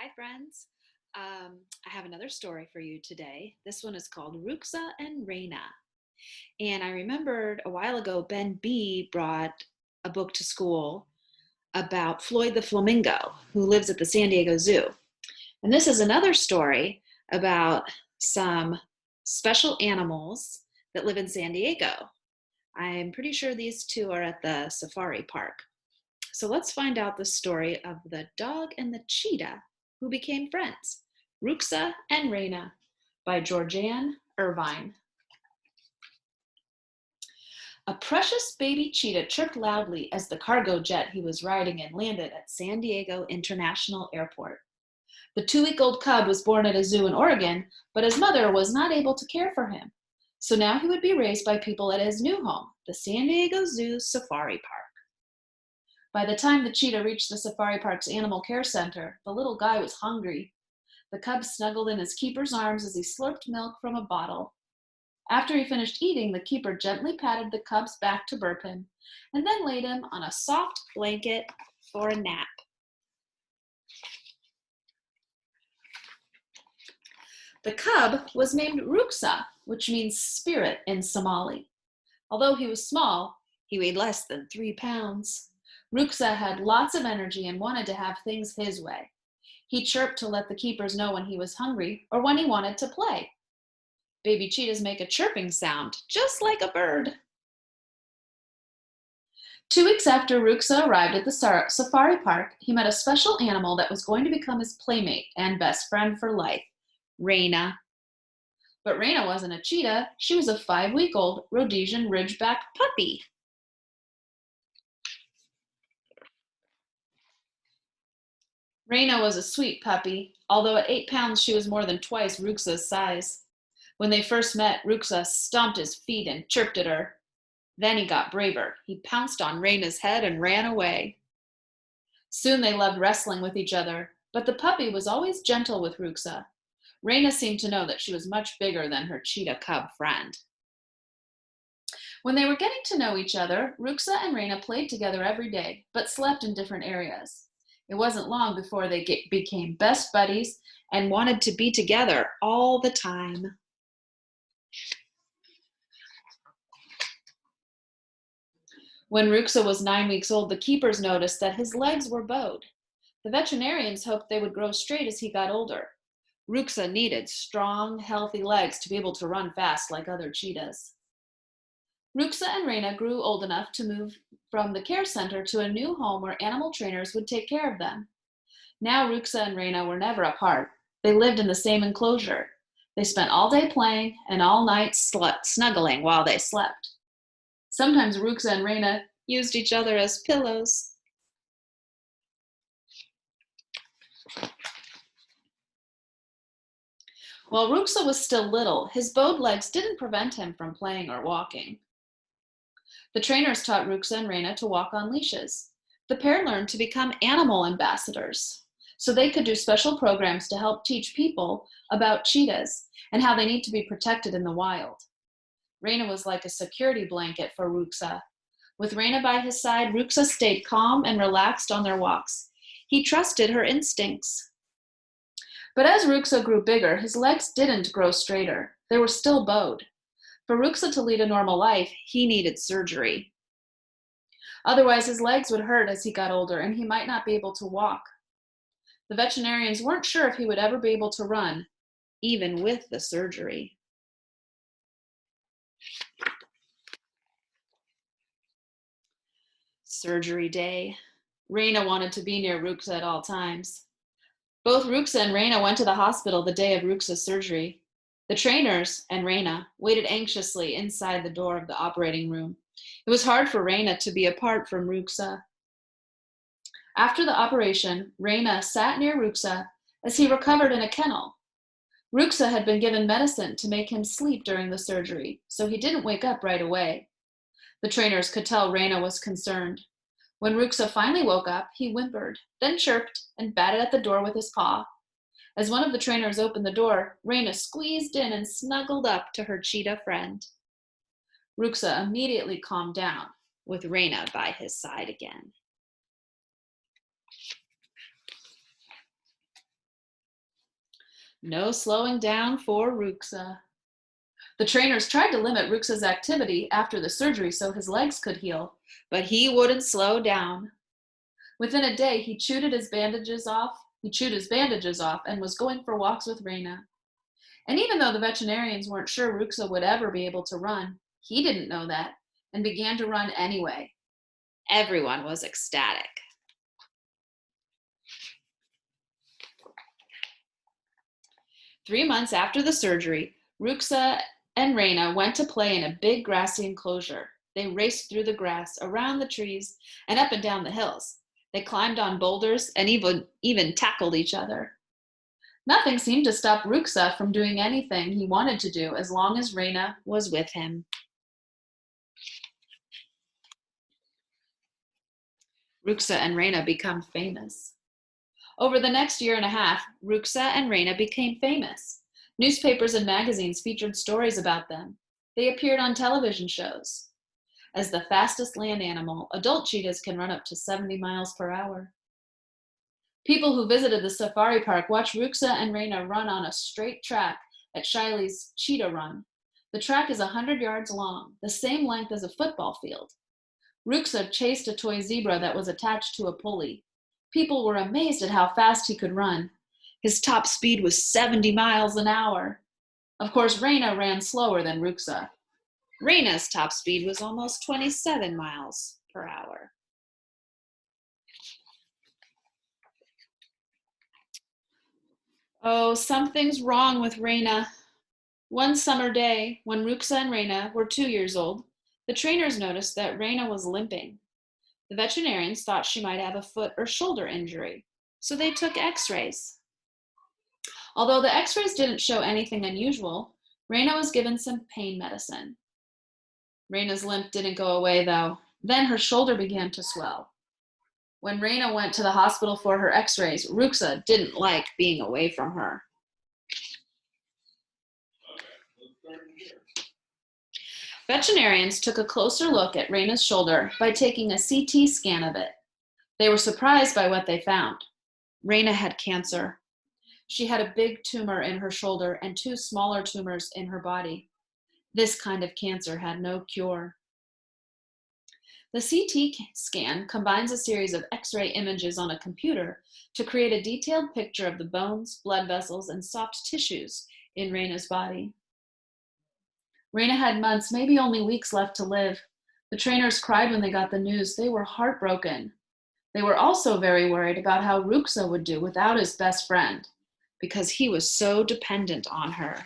Hi, friends. I have another story for you today. This one is called Ruuxa&Raina. And I remembered a while ago, Ben B brought a book to school about Floyd the flamingo, who lives at the San Diego Zoo. And this is another story about some special animals that live in San Diego. I'm pretty sure these two are at the safari park. So let's find out the story of the dog and the cheetah who became friends. Ruuxa&Raina by Georgianne Irvine. A precious baby cheetah chirped loudly as the cargo jet he was riding in landed at San Diego International Airport. The 2-week-old cub was born at a zoo in Oregon, but his mother was not able to care for him. So now he would be raised by people at his new home, the San Diego Zoo Safari Park. By the time the cheetah reached the safari park's animal care center, the little guy was hungry. The cub snuggled in his keeper's arms as he slurped milk from a bottle. After he finished eating, the keeper gently patted the cub's back to burp him, and then laid him on a soft blanket for a nap. The cub was named Ruuxa, which means spirit in Somali. Although he was small, he weighed less than 3 pounds. Ruuxa had lots of energy and wanted to have things his way. He chirped to let the keepers know when he was hungry or when he wanted to play. Baby cheetahs make a chirping sound, just like a bird. 2 weeks after Ruuxa arrived at the safari park, he met a special animal that was going to become his playmate and best friend for life, Raina. But Raina wasn't a cheetah, she was a 5-week-old Rhodesian Ridgeback puppy. Raina was a sweet puppy, although at 8 pounds she was more than twice Ruuxa's size. When they first met, Ruuxa stomped his feet and chirped at her. Then he got braver. He pounced on Raina's head and ran away. Soon they loved wrestling with each other, but the puppy was always gentle with Ruuxa. Raina seemed to know that she was much bigger than her cheetah cub friend. When they were getting to know each other, Ruuxa&Raina played together every day, but slept in different areas. It wasn't long before they became best buddies and wanted to be together all the time. When Ruuxa was 9 weeks old, the keepers noticed that his legs were bowed. The veterinarians hoped they would grow straight as he got older. Ruuxa needed strong, healthy legs to be able to run fast like other cheetahs. Ruuxa&Raina grew old enough to move from the care center to a new home where animal trainers would take care of them. Now Ruuxa&Raina were never apart. They lived in the same enclosure. They spent all day playing and all night snuggling while they slept. Sometimes Ruuxa&Raina used each other as pillows. While Ruuxa was still little, his bowed legs didn't prevent him from playing or walking. The trainers taught Ruuxa&Raina to walk on leashes. The pair learned to become animal ambassadors, so they could do special programs to help teach people about cheetahs and how they need to be protected in the wild. Raina was like a security blanket for Ruuxa. With Raina by his side, Ruuxa stayed calm and relaxed on their walks. He trusted her instincts. But as Ruuxa grew bigger, his legs didn't grow straighter. They were still bowed. For Ruuxa to lead a normal life, he needed surgery. Otherwise, his legs would hurt as he got older, and he might not be able to walk. The veterinarians weren't sure if he would ever be able to run, even with the surgery. Surgery day. Raina wanted to be near Ruuxa at all times. Both Ruuxa&Raina went to the hospital the day of Ruuxa's surgery. The trainers and Raina waited anxiously inside the door of the operating room. It was hard for Raina to be apart from Ruuxa. After the operation, Raina sat near Ruuxa as he recovered in a kennel. Ruuxa had been given medicine to make him sleep during the surgery, so he didn't wake up right away. The trainers could tell Raina was concerned. When Ruuxa finally woke up, he whimpered, then chirped and batted at the door with his paw. As one of the trainers opened the door, Raina squeezed in and snuggled up to her cheetah friend. Ruuxa immediately calmed down, with Raina by his side again. No slowing down for Ruuxa. The trainers tried to limit Ruuxa's activity after the surgery so his legs could heal, but he wouldn't slow down. Within a day, he chewed his bandages off and was going for walks with Raina. And even though the veterinarians weren't sure Ruuxa would ever be able to run, he didn't know that and began to run anyway. Everyone was ecstatic. 3 months after the surgery, Ruuxa and Raina went to play in a big grassy enclosure. They raced through the grass, around the trees, and up and down the hills. They climbed on boulders and even tackled each other. Nothing seemed to stop Ruuxa from doing anything he wanted to do as long as Raina was with him. Ruuxa and Raina become famous. Over the next year and a half, Ruuxa and Raina became famous. Newspapers and magazines featured stories about them. They appeared on television shows. As the fastest land animal, adult cheetahs can run up to 70 miles per hour. People who visited the safari park watched Ruuxa and Raina run on a straight track at Shiley's Cheetah Run. The track is 100 yards long, the same length as a football field. Ruuxa chased a toy zebra that was attached to a pulley. People were amazed at how fast he could run. His top speed was 70 miles an hour. Of course, Raina ran slower than Ruuxa. Raina's top speed was almost 27 miles per hour. Oh, something's wrong with Raina. One summer day, when Ruuxa and Raina were 2 years old, the trainers noticed that Raina was limping. The veterinarians thought she might have a foot or shoulder injury, so they took x-rays. Although the x-rays didn't show anything unusual, Raina was given some pain medicine. Raina's limp didn't go away, though. Then her shoulder began to swell. When Raina went to the hospital for her x-rays, Ruuxa didn't like being away from her. Veterinarians took a closer look at Raina's shoulder by taking a CT scan of it. They were surprised by what they found. Raina had cancer. She had a big tumor in her shoulder and 2 smaller tumors in her body. This kind of cancer had no cure. The CT scan combines a series of X-ray images on a computer to create a detailed picture of the bones, blood vessels, and soft tissues in Raina's body. Raina had months, maybe only weeks left to live. The trainers cried when they got the news. They were heartbroken. They were also very worried about how Ruuxa would do without his best friend, because he was so dependent on her.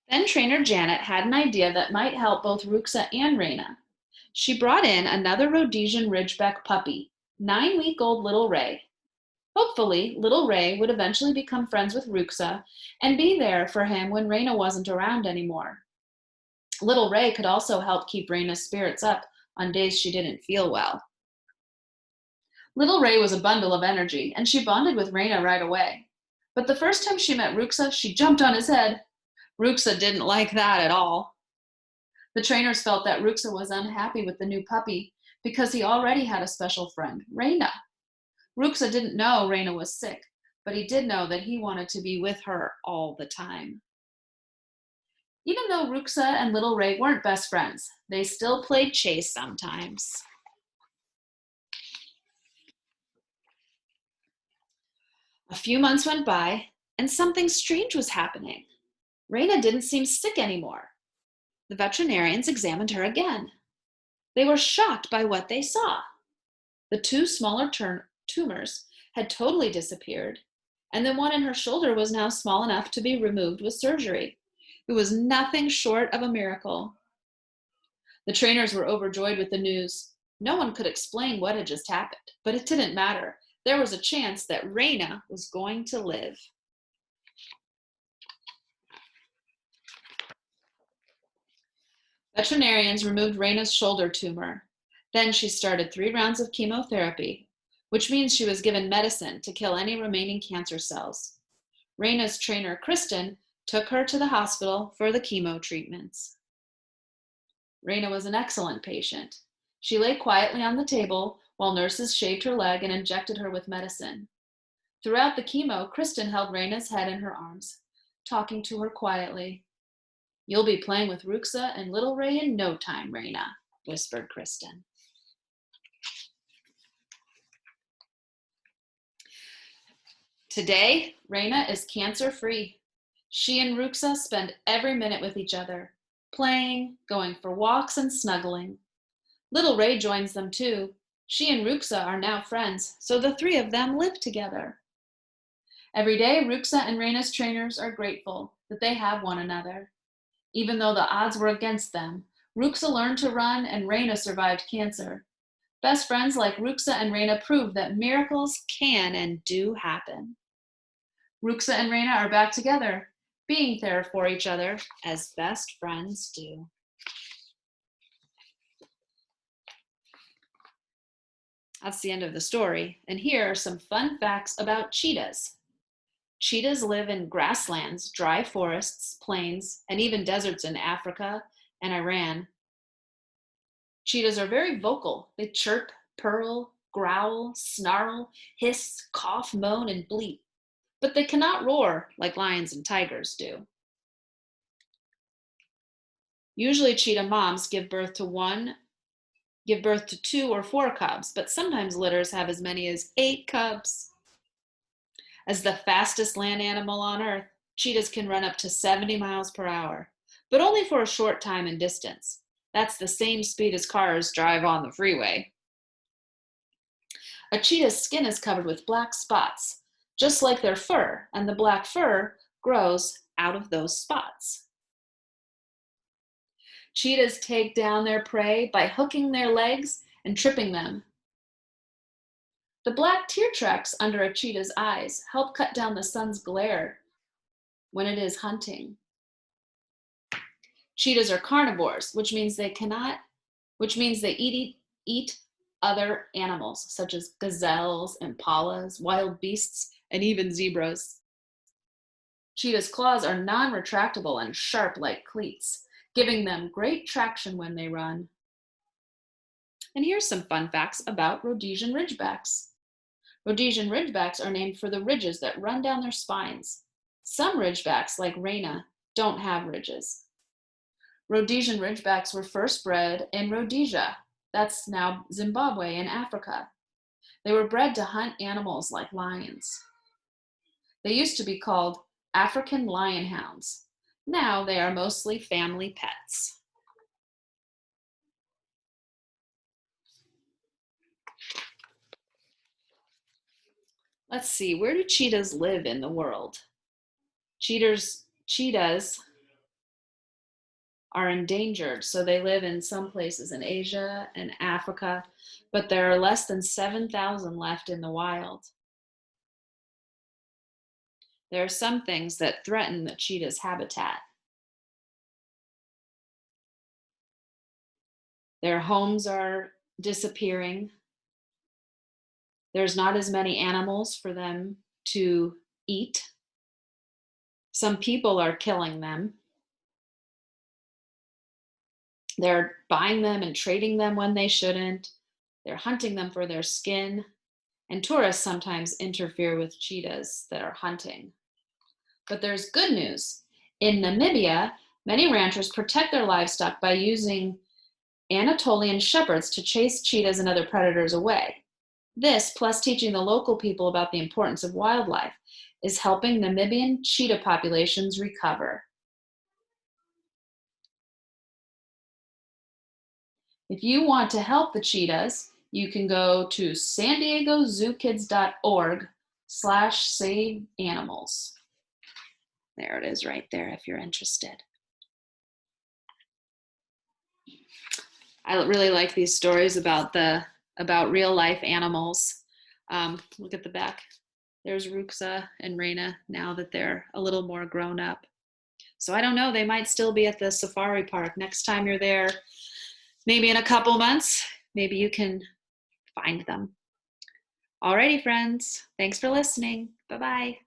Then trainer Janet had an idea that might help both Ruuxa and Raina. She brought in another Rhodesian Ridgeback puppy, 9-week-old Little Ray. Hopefully, Little Ray would eventually become friends with Ruuxa and be there for him when Raina wasn't around anymore. Little Ray could also help keep Raina's spirits up on days she didn't feel well. Little Ray was a bundle of energy, and she bonded with Raina right away. But the first time she met Ruuxa, she jumped on his head. Ruuxa didn't like that at all. The trainers felt that Ruuxa was unhappy with the new puppy because he already had a special friend, Raina. Ruuxa didn't know Raina was sick, but he did know that he wanted to be with her all the time. Even though Ruuxa and Little Ray weren't best friends, they still played chase sometimes. A few months went by, and something strange was happening. Raina didn't seem sick anymore. The veterinarians examined her again. They were shocked by what they saw. The 2 smaller tumors had totally disappeared, and the one in her shoulder was now small enough to be removed with surgery. It was nothing short of a miracle. The trainers were overjoyed with the news. No one could explain what had just happened, but it didn't matter. There was a chance that Raina was going to live. Veterinarians removed Raina's shoulder tumor. Then she started 3 rounds of chemotherapy, which means she was given medicine to kill any remaining cancer cells. Raina's trainer, Kristen, took her to the hospital for the chemo treatments. Raina was an excellent patient. She lay quietly on the table while nurses shaved her leg and injected her with medicine. Throughout the chemo, Kristen held Raina's head in her arms, talking to her quietly. "You'll be playing with Ruuxa and little Ray in no time, Raina," whispered Kristen. Today, Raina is cancer-free. She and Ruuxa spend every minute with each other, playing, going for walks, and snuggling. Little Ray joins them too. She and Ruuxa are now friends, so the three of them live together. Every day, Ruuxa and Raina's trainers are grateful that they have one another. Even though the odds were against them, Ruuxa learned to run and Raina survived cancer. Best friends like Ruuxa and Raina prove that miracles can and do happen. Ruuxa and Raina are back together, being there for each other as best friends do. That's the end of the story, and here are some fun facts about cheetahs. Cheetahs live in grasslands, dry forests, plains, and even deserts in Africa and Iran. Cheetahs are very vocal. They chirp, purr, growl, snarl, hiss, cough, moan, and bleat. But they cannot roar like lions and tigers do. Usually cheetah moms give birth to 2 or 4 cubs, but sometimes litters have as many as 8 cubs. As the fastest land animal on Earth, cheetahs can run up to 70 miles per hour, but only for a short time and distance. That's the same speed as cars drive on the freeway. A cheetah's skin is covered with black spots, just like their fur, and the black fur grows out of those spots. Cheetahs take down their prey by hooking their legs and tripping them. The black tear tracks under a cheetah's eyes help cut down the sun's glare when it is hunting. Cheetahs are carnivores, which means they eat other animals, such as gazelles, impalas, wild beasts, and even zebras. Cheetahs' claws are non-retractable and sharp like cleats, giving them great traction when they run. And here's some fun facts about Rhodesian ridgebacks. Rhodesian ridgebacks are named for the ridges that run down their spines. Some ridgebacks, like Raina, don't have ridges. Rhodesian ridgebacks were first bred in Rhodesia, that's now Zimbabwe in Africa. They were bred to hunt animals like lions. They used to be called African lion hounds. Now they are mostly family pets. Let's see, where do cheetahs live in the world? Cheetahs are endangered, so they live in some places in Asia and Africa, but there are less than 7,000 left in the wild. There are some things that threaten the cheetah's habitat. Their homes are disappearing. There's not as many animals for them to eat. Some people are killing them. They're buying them and trading them when they shouldn't. They're hunting them for their skin. And tourists sometimes interfere with cheetahs that are hunting. But there's good news. In Namibia, many ranchers protect their livestock by using Anatolian shepherds to chase cheetahs and other predators away. This, plus teaching the local people about the importance of wildlife, is helping Namibian cheetah populations recover. If you want to help the cheetahs, you can go to sandiegozookids.org/save animals. There it is right there if you're interested. I really like these stories about real life animals. Look at the back. There's Ruuxa and Raina now that they're a little more grown up. So I don't know, they might still be at the safari park. Next time you're there, maybe in a couple months, maybe you can find them. Alrighty, friends. Thanks for listening. Bye-bye.